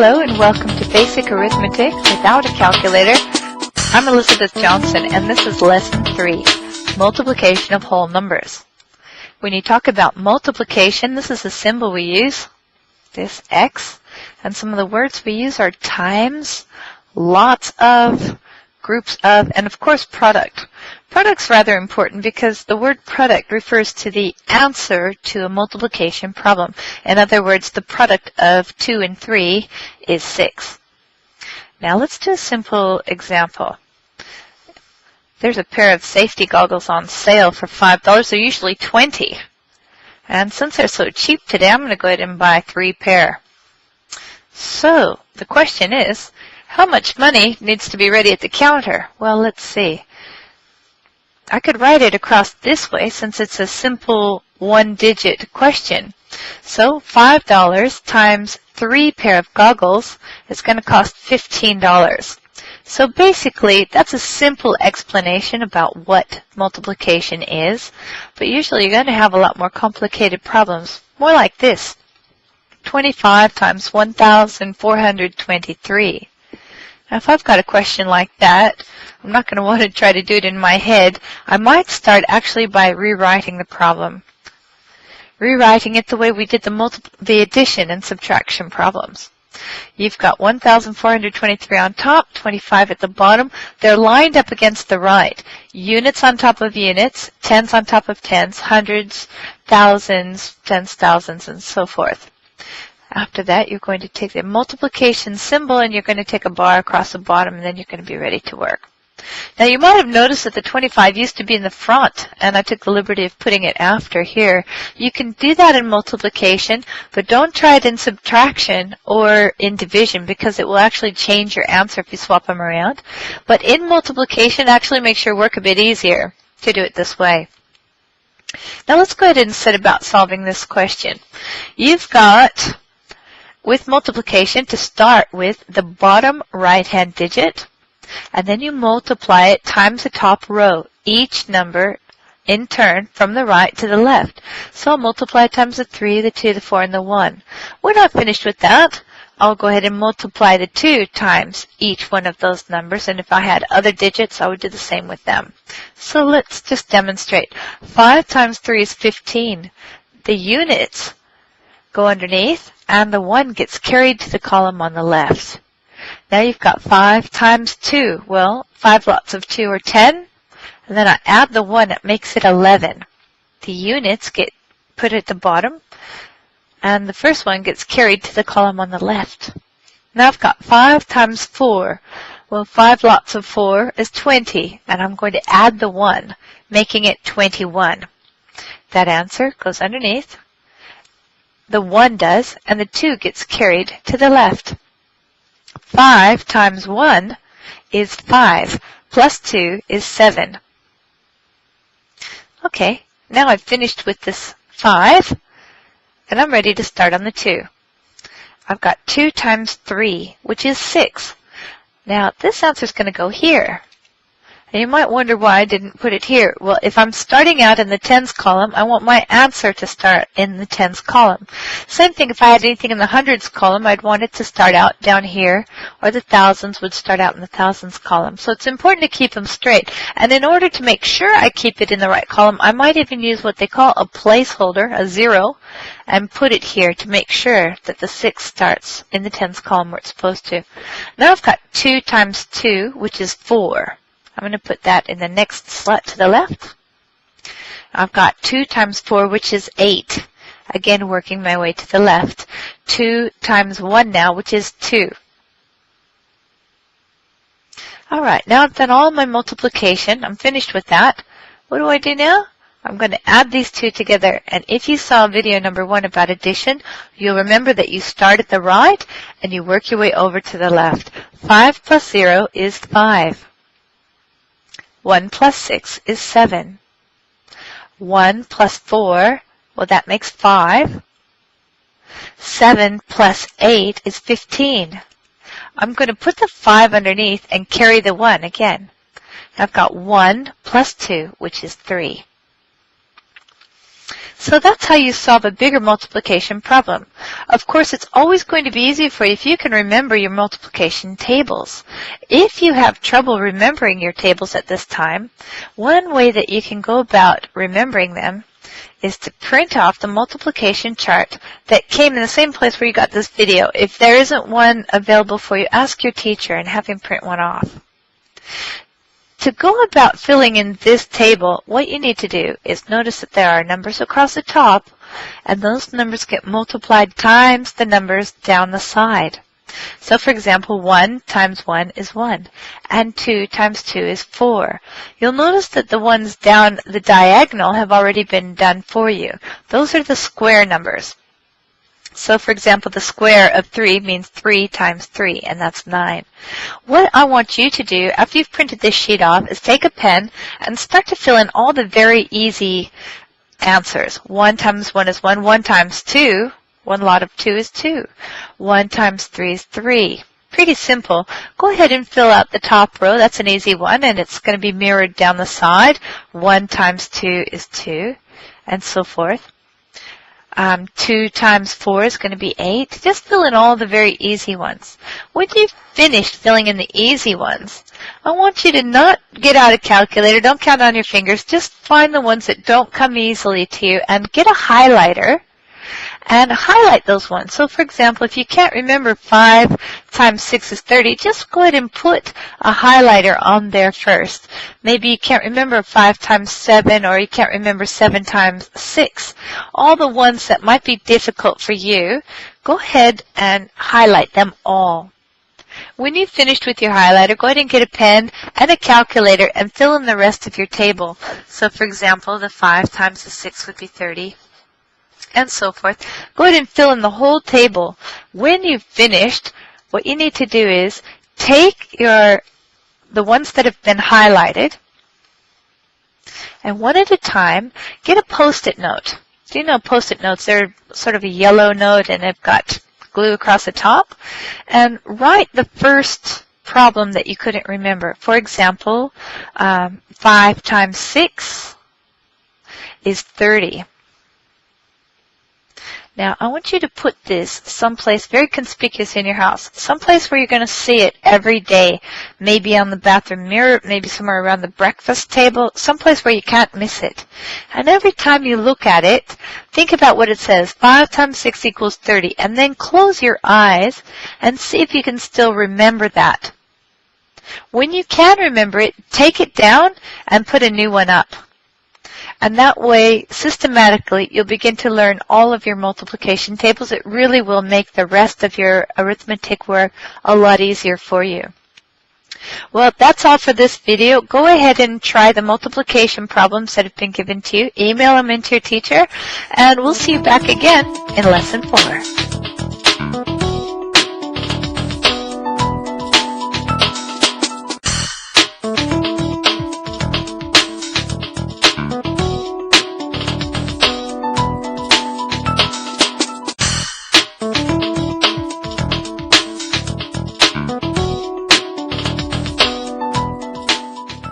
Hello and welcome to Basic Arithmetic Without a Calculator. I'm Elizabeth Johnson and this is Lesson 3, Multiplication of Whole Numbers. When you talk about multiplication, this is the symbol we use, this X, and some of the words we use are times, lots of, groups of, and of course product. Product's rather important because the word product refers to the answer to a multiplication problem. In other words, the product of 2 and 3 is 6. Now let's do a simple example. There's a pair of safety goggles on sale for $5. They're usually $20. And since they're so cheap today, I'm going to go ahead and buy 3 pair. So the question is, how much money needs to be ready at the counter? Well, let's see. I could write it across this way since it's a simple one-digit question. So $5 times 3 pair of goggles is going to cost $15. So basically, that's a simple explanation about what multiplication is. But usually you're going to have a lot more complicated problems, more like this. 25 times 1,423. Now, if I've got a question like that, I'm not going to want to try to do it in my head. I might start actually by rewriting the problem. Rewriting it the way we did the addition and subtraction problems. You've got 1,423 on top, 25 at the bottom. They're lined up against the right. Units on top of units, tens on top of tens, hundreds, thousands, tens, thousands, and so forth. After that, you're going to take the multiplication symbol and you're going to take a bar across the bottom and then you're going to be ready to work. Now you might have noticed that the 25 used to be in the front and I took the liberty of putting it after here. You can do that in multiplication, but don't try it in subtraction or in division because it will actually change your answer if you swap them around. But in multiplication, actually makes your work a bit easier to do it this way. Now let's go ahead and set about solving this question. You've got, with multiplication, to start with the bottom right-hand digit, and then you multiply it times the top row, each number in turn from the right to the left. So I'll multiply times the 3, the 2, the 4, and the 1. We're not finished with that. I'll go ahead and multiply the 2 times each one of those numbers, and if I had other digits, I would do the same with them. So let's just demonstrate. 5 times 3 is 15. The units go underneath, and the 1 gets carried to the column on the left. Now you've got 5 times 2. Well, 5 lots of 2 are 10, and then I add the 1, that makes it 11. The units get put at the bottom, and the first one gets carried to the column on the left. Now I've got 5 times 4. Well, 5 lots of 4 is 20, and I'm going to add the 1, making it 21. That answer goes underneath. The 1 does, and the 2 gets carried to the left. 5 times 1 is 5, plus 2 is 7. Okay, now I've finished with this 5, and I'm ready to start on the 2. I've got 2 times 3, which is 6. Now, this answer is going to go here. And you might wonder why I didn't put it here. Well, if I'm starting out in the tens column, I want my answer to start in the tens column. Same thing if I had anything in the hundreds column, I'd want it to start out down here, or the thousands would start out in the thousands column. So it's important to keep them straight. And in order to make sure I keep it in the right column, I might even use what they call a placeholder, a 0, and put it here to make sure that the 6 starts in the tens column where it's supposed to. Now I've got 2 times 2, which is 4. I'm going to put that in the next slot to the left. I've got 2 times 4, which is 8. Again, working my way to the left. 2 times 1 now, which is 2. All right, now I've done all my multiplication. I'm finished with that. What do I do now? I'm going to add these two together. And if you saw video number 1 about addition, you'll remember that you start at the right and you work your way over to the left. 5 plus 0 is 5. 1 plus 6 is 7. 1 plus 4, well, that makes 5. 7 plus 8 is 15. I'm going to put the 5 underneath and carry the 1 again. I've got 1 plus 2, which is 3. So that's how you solve a bigger multiplication problem. Of course, it's always going to be easy for you if you can remember your multiplication tables. If you have trouble remembering your tables at this time, one way that you can go about remembering them is to print off the multiplication chart that came in the same place where you got this video. If there isn't one available for you, ask your teacher and have him print one off. To go about filling in this table, what you need to do is notice that there are numbers across the top, and those numbers get multiplied times the numbers down the side. So for example, 1 times 1 is 1, and 2 times 2 is 4. You'll notice that the ones down the diagonal have already been done for you. Those are the square numbers. So for example, the square of 3 means 3 times 3, and that's 9. What I want you to do after you've printed this sheet off is take a pen and start to fill in all the very easy answers. 1 times 1 is 1. 1 times 2, one lot of 2 is 2. 1 times 3 is 3. Pretty simple. Go ahead and fill out the top row. That's an easy one, and it's going to be mirrored down the side. 1 times 2 is 2, and so forth. 2 times 4 is going to be 8. Just fill in all the very easy ones. When you've finished filling in the easy ones, I want you to not get out a calculator. Don't count on your fingers. Just find the ones that don't come easily to you and get a highlighter and highlight those ones. So for example, if you can't remember 5 times 6 is 30, just go ahead and put a highlighter on there first. Maybe you can't remember 5 times 7, or you can't remember 7 times 6. All the ones that might be difficult for you, go ahead and highlight them all. When you've finished with your highlighter, go ahead and get a pen and a calculator and fill in the rest of your table. So for example, the 5 times the 6 would be 30. And so forth. Go ahead and fill in the whole table. When you've finished, what you need to do is take the ones that have been highlighted, and one at a time, get a Post-it note. Do you know Post-it notes? They're sort of a yellow note, and they've got glue across the top. And write the first problem that you couldn't remember. For example, 5 times 6 is 30. Now, I want you to put this someplace very conspicuous in your house, someplace where you're going to see it every day, maybe on the bathroom mirror, maybe somewhere around the breakfast table, someplace where you can't miss it. And every time you look at it, think about what it says, 5 times 6 equals 30, and then close your eyes and see if you can still remember that. When you can remember it, take it down and put a new one up. And that way, systematically, you'll begin to learn all of your multiplication tables. It really will make the rest of your arithmetic work a lot easier for you. Well, that's all for this video. Go ahead and try the multiplication problems that have been given to you. Email them into your teacher, and we'll see you back again in Lesson 4.